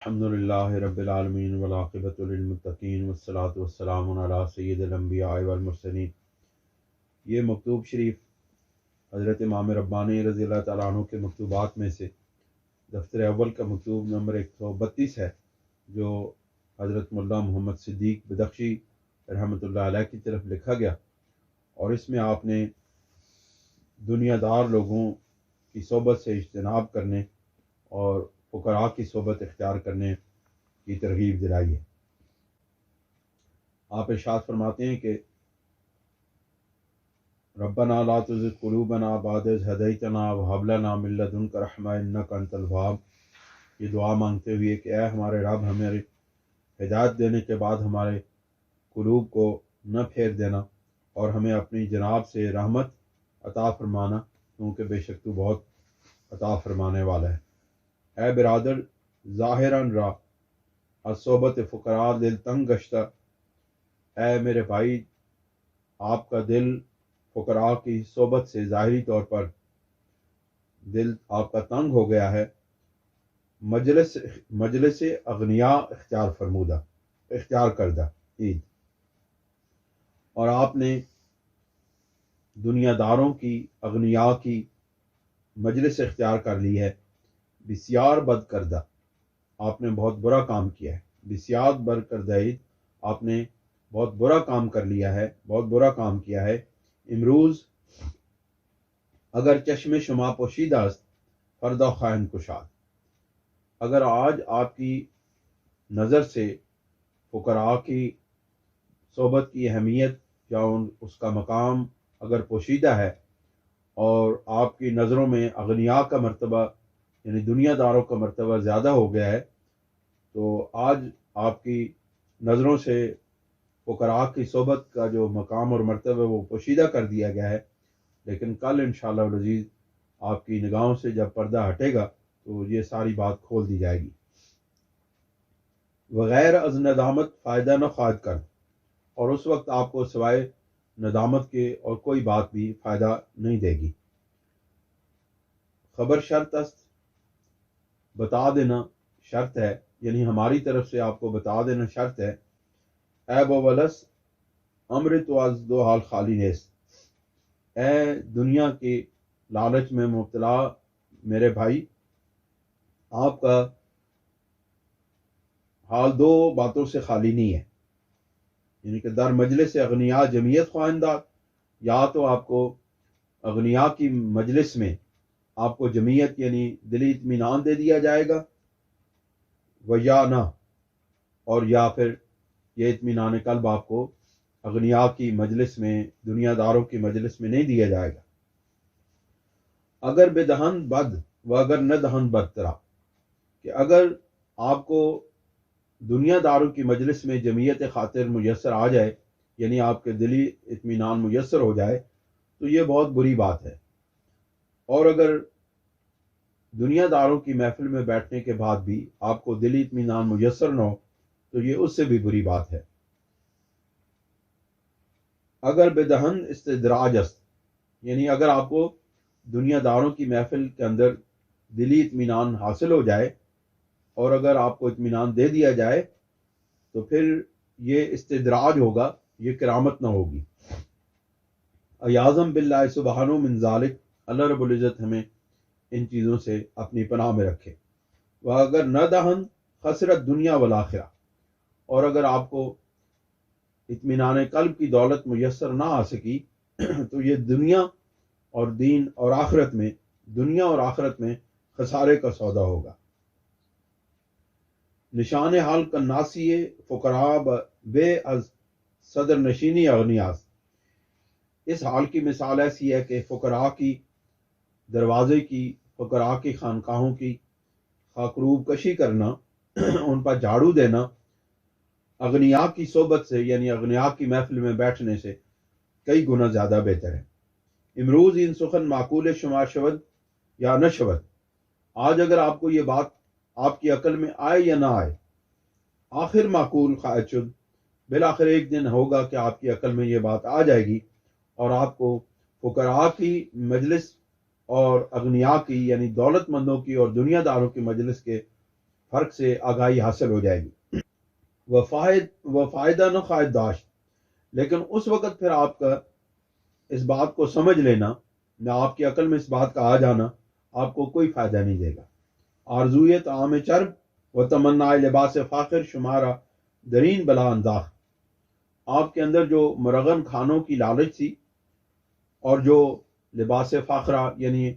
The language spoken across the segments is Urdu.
الحمد للہ رب العالمین والعاقبۃ للمتقین والصلاۃ والسلام علی سید الانبیاء والمرسلین۔ یہ مکتوب شریف حضرت امام ربانی رضی اللہ تعالیٰ عنہ کے مکتوبات میں سے دفتر اول کا مکتوب نمبر 132 ہے، جو حضرت مولانا محمد صدیق بدخشی رحمۃ اللہ علیہ کی طرف لکھا گیا، اور اس میں آپ نے دنیا دار لوگوں کی صحبت سے اجتناب کرنے اور فقراء کی صحبت اختیار کرنے کی ترغیب دلائی ہے۔ آپ ارشاد فرماتے ہیں کہ ربنا لا تزغ قلوبنا بعد إذ هديتنا وهب لنا من لدنك رحمة إنك أنت الوهاب۔ یہ دعا مانگتے ہوئے کہ اے ہمارے رب، ہمیں ہدایت دینے کے بعد ہمارے قلوب کو نہ پھیر دینا اور ہمیں اپنی جناب سے رحمت عطا فرمانا، کیونکہ بے شک تو بہت عطا فرمانے والا ہے۔ اے برادر، ظاہراً را از صحبت فقراء دل تنگ گشتہ، اے میرے بھائی، آپ کا دل فقراء کی صحبت سے ظاہری طور پر دل آپ کا تنگ ہو گیا ہے۔ مجلس اغنیاء اختیار کردہ عید، اور آپ نے دنیا داروں کی، اغنیاء کی مجلس اختیار کر لی ہے۔ بسیار بد کردہ، آپ نے بہت برا کام کیا ہے۔ بسیار بد کردہ عید، آپ نے بہت برا کام کر لیا ہے، بہت برا کام کیا ہے۔ امروز اگر چشم شما پوشیدہ است، فردا خائن کشاد۔ اگر آج آپ کی نظر سے فقراء کی صحبت کی اہمیت یا اس کا مقام اگر پوشیدہ ہے، اور آپ کی نظروں میں اغنیاء کا مرتبہ یعنی دنیا داروں کا مرتبہ زیادہ ہو گیا ہے، تو آج آپ کی نظروں سے فقراء کی صحبت کا جو مقام اور مرتبہ وہ پوشیدہ کر دیا گیا ہے، لیکن کل انشاءاللہ العزیز آپ کی نگاہوں سے جب پردہ ہٹے گا تو یہ ساری بات کھول دی جائے گی۔ وغیر از ندامت فائدہ نہ خواہد کر، اور اس وقت آپ کو سوائے ندامت کے اور کوئی بات بھی فائدہ نہیں دے گی۔ خبر شرط است، بتا دینا شرط ہے، یعنی ہماری طرف سے آپ کو بتا دینا شرط ہے۔ اے بولس امر تو از دو حال خالی نیست، اے دنیا کے لالچ میں مبتلا میرے بھائی، آپ کا حال دو باتوں سے خالی نہیں ہے، یعنی کہ در مجلس اغنیاء جمعیت خواہندہ، یا تو آپ کو اغنیاء کی مجلس میں آپ کو جمعیت یعنی دلی اطمینان دے دیا جائے گا، و یا نہ، اور یا پھر یہ اطمینان قلب آپ کو اغنیاء کی مجلس میں، دنیا داروں کی مجلس میں نہیں دیا جائے گا۔ اگر بے دہن بد و اگر نہ دہن بد ترا، کہ اگر آپ کو دنیا داروں کی مجلس میں جمعیت خاطر میسر آ جائے، یعنی آپ کے دلی اطمینان میسر ہو جائے، تو یہ بہت بری بات ہے، اور اگر دنیا داروں کی محفل میں بیٹھنے کے بعد بھی آپ کو دلی اطمینان میسر نہ ہو تو یہ اس سے بھی بری بات ہے۔ اگر بے دہن استدراج است، یعنی اگر آپ کو دنیا داروں کی محفل کے اندر دلی اطمینان حاصل ہو جائے اور اگر آپ کو اطمینان دے دیا جائے تو پھر یہ استدراج ہوگا، یہ کرامت نہ ہوگی۔ ایاظم باللہ سبحانہ من ذالک، اللہ رب العزت ہمیں ان چیزوں سے اپنی پناہ میں رکھے۔ وہ اگر نہ دہن خسرت دنیا والآخرہ، اور اگر آپ کو اطمینان قلب کی دولت میسر نہ آ سکی تو یہ دنیا اور دین اور آخرت میں، دنیا اور آخرت میں خسارے کا سودا ہوگا۔ نشان حال کا ناسی فقراء بے از صدر نشینی اغنیاس، اس حال کی مثال ایسی ہے کہ فقراء کی دروازے کی، فقراء کی خانقاہوں کی خاکروب کشی کرنا، ان پر جھاڑو دینا، اغنیاء کی صحبت سے یعنی اغنیاء کی محفل میں بیٹھنے سے کئی گنا زیادہ بہتر ہے۔ امروز ان سخن معقول شمار شود یا نہ شود، آج اگر آپ کو یہ بات آپ کی عقل میں آئے یا نہ آئے، آخر معقول خواہد شد، بالآخر ایک دن ہوگا کہ آپ کی عقل میں یہ بات آ جائے گی، اور آپ کو فقراء کی مجلس اور اغنیاء کی یعنی دولت مندوں کی اور دنیا داروں کی مجلس کے فرق سے آگاہی حاصل ہو جائے گی۔ وہ فائدہ نہ خواہد داشت، لیکن اس وقت پھر آپ کا اس بات کو سمجھ لینا، نہ آپ کی عقل میں اس بات کا آ جانا آپ کو کوئی فائدہ نہیں دے گا۔ آرزوئے طعام چرب و تمنا لباس فاخر شمارہ درین بلا انداخ، آپ کے اندر جو مرغن کھانوں کی لالچ تھی اور جو لباس فاخرہ یعنی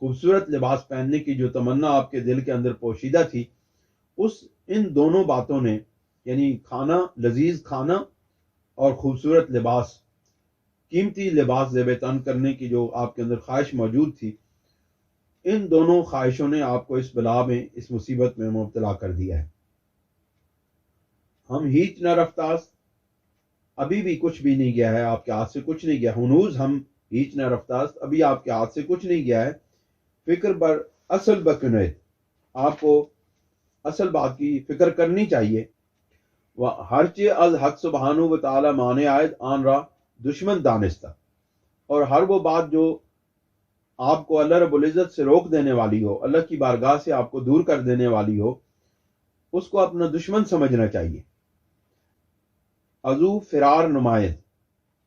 خوبصورت لباس پہننے کی جو تمنا آپ کے دل کے اندر پوشیدہ تھی، ان دونوں باتوں نے یعنی کھانا، لذیذ کھانا اور خوبصورت لباس، قیمتی لباس زیب تن کرنے کی جو آپ کے اندر خواہش موجود تھی، ان دونوں خواہشوں نے آپ کو اس بلا میں، اس مصیبت میں مبتلا کر دیا ہے۔ ہم ہیچ نہ رفتاست، ابھی بھی کچھ بھی نہیں گیا ہے، آپ کے ہاتھ سے کچھ نہیں گیا۔ ہنوز ہم ہیچ نہ رفتاست، ابھی آپ کے ہاتھ سے کچھ نہیں گیا ہے۔ فکر بر اصل بکنیت، آپ کو اصل بات کی فکر کرنی چاہیے۔ وہ ہرچے از حق سبحانہ و تعالی مانے آئد آن را دشمن دانستہ، اور ہر وہ بات جو آپ کو اللہ رب العزت سے روک دینے والی ہو، اللہ کی بارگاہ سے آپ کو دور کر دینے والی ہو، اس کو اپنا دشمن سمجھنا چاہیے۔ ازو فرار نمائد،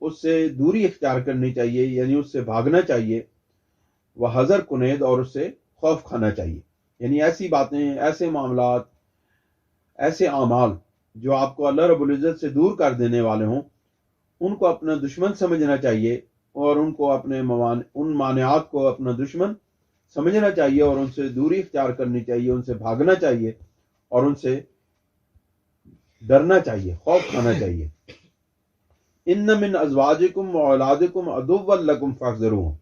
اس سے دوری اختیار کرنی چاہیے، یعنی اس سے بھاگنا چاہیے۔ وہ حذر کنید، اور اس سے خوف کھانا چاہیے، یعنی ایسی باتیں، ایسے معاملات، ایسے اعمال جو آپ کو اللہ رب العزت سے دور کر دینے والے ہوں، ان کو اپنا دشمن سمجھنا چاہیے، اور ان کو اپنے ان مانعات کو اپنا دشمن سمجھنا چاہیے، اور ان سے دوری اختیار کرنی چاہیے، ان سے بھاگنا چاہیے، اور ان سے ڈرنا چاہیے، خوف کھانا چاہیے۔ ان من ازواجکم و اولادکم عدوا لکم فاحذروہم،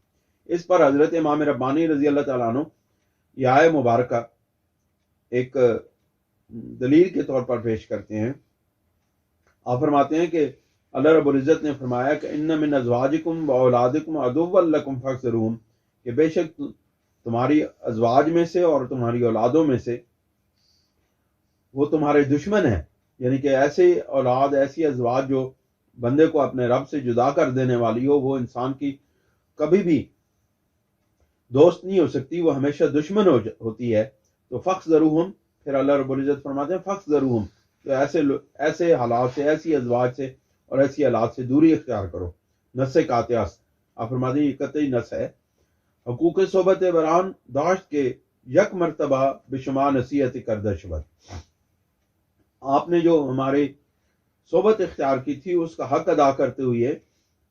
اس پر حضرت امام ربانی رضی اللہ تعالیٰ عنہ یہ آیہ مبارکہ ایک دلیل کے طور پر پیش کرتے ہیں۔ آپ فرماتے ہیں کہ اللہ رب العزت نے فرمایا کہ ان من ازواجکم و اولادکم عدوا لکم فاحذروہم، کہ بے شک تمہاری ازواج میں سے اور تمہاری اولادوں میں سے وہ تمہارے دشمن ہیں، یعنی کہ ایسے اولاد، ایسی ازواج جو بندے کو اپنے رب سے جدا کر دینے والی ہو، وہ انسان کی کبھی بھی دوست نہیں ہو سکتی، وہ ہمیشہ دشمن ہوتی ہے۔ تو فاحذروہم، پھر اللہ رب العزت فرماتے ہیں فاحذروہم، تو ایسے حالات سے، ایسی ازواج سے اور ایسی حالات سے دوری اختیار کرو۔ نس قاطعہ، آپ فرماتے ہیں یہ قطعی نس ہے۔ حقوق صحبت بران داشت کے یک مرتبہ بشما نصیحت کردہ شبد، آپ نے جو ہماری صحبت اختیار کی تھی اس کا حق ادا کرتے ہوئے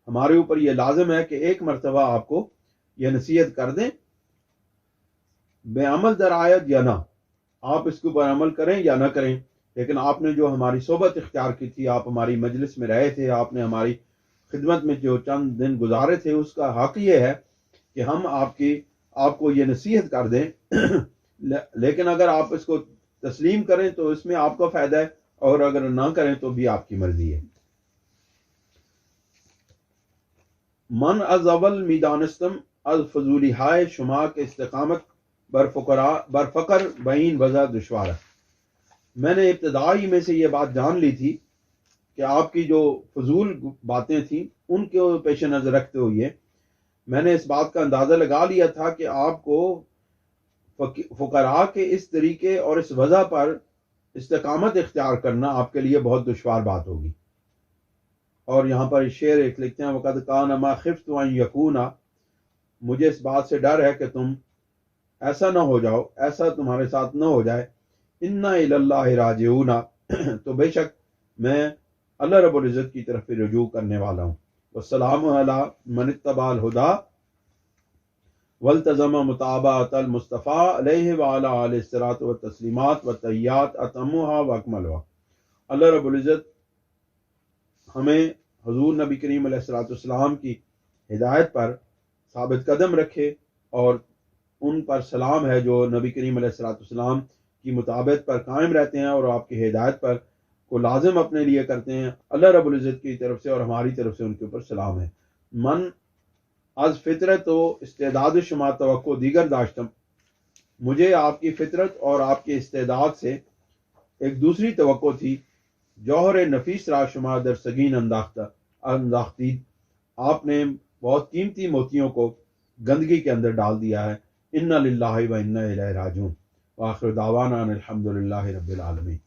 ہمارے اوپر یہ لازم ہے کہ ایک مرتبہ آپ کو یہ نصیحت کر دیں، بے عمل درآیت یا نہ، آپ اس کے اوپر عمل کریں یا نہ کریں، لیکن آپ نے جو ہماری صحبت اختیار کی تھی، آپ ہماری مجلس میں رہے تھے، آپ نے ہماری خدمت میں جو چند دن گزارے تھے، اس کا حق یہ ہے کہ ہم آپ کو یہ نصیحت کر دیں، لیکن اگر آپ اس کو تسلیم کریں تو اس میں آپ کا فائدہ ہے، اور اگر نہ کریں تو بھی آپ کی مرضی ہے۔ من از اول میدانستم از فضولی ہائے شما کے استقامت بر فقر بین وضع دشوار، میں نے ابتدائی میں سے یہ بات جان لی تھی کہ آپ کی جو فضول باتیں تھیں ان کے پیش نظر رکھتے ہوئے میں نے اس بات کا اندازہ لگا لیا تھا کہ آپ کو فقراء کے اس طریقے اور اس وضع پر استقامت اختیار کرنا آپ کے لیے بہت دشوار بات ہوگی۔ اور یہاں پر شعر ایک لکھتے ہیں، وقد کان ما خفت ان یکون، مجھے اس بات سے ڈر ہے کہ تم ایسا نہ ہو جاؤ، ایسا تمہارے ساتھ نہ ہو جائے۔ انا الی اللہ راجعون، تو بے شک میں اللہ رب العزت کی طرف رجوع کرنے والا ہوں۔ والسلام علی من اتبع الہدی والتزم متابعۃ المصطفیٰ علیہ وعلی آلہ الصلاۃ والتسلیمات والتحیات اتمھا واکملھا، اللہ رب العزت ہمیں حضور نبی کریم علیہ الصلاۃ والسلام کی ہدایت پر ثابت قدم رکھے، اور ان پر سلام ہے جو نبی کریم علیہ الصلاۃ والسلام کی مطابقت پر قائم رہتے ہیں اور آپ کی ہدایت پر کو لازم اپنے لیے کرتے ہیں۔ اللہ رب العزت کی طرف سے اور ہماری طرف سے ان کے اوپر سلام ہے۔ من از فطرت و استعداد شما توقع دیگر داشتم، مجھے آپ کی فطرت اور آپ کے استعداد سے ایک دوسری توقع تھی۔ جوہر نفیس را شما در سگین انداختید، آپ نے بہت قیمتی موتیوں کو گندگی کے اندر ڈال دیا ہے۔ انا للہ و انا الیہ راجعون، وآخر دعوانا ان الحمد للہ رب العالمین۔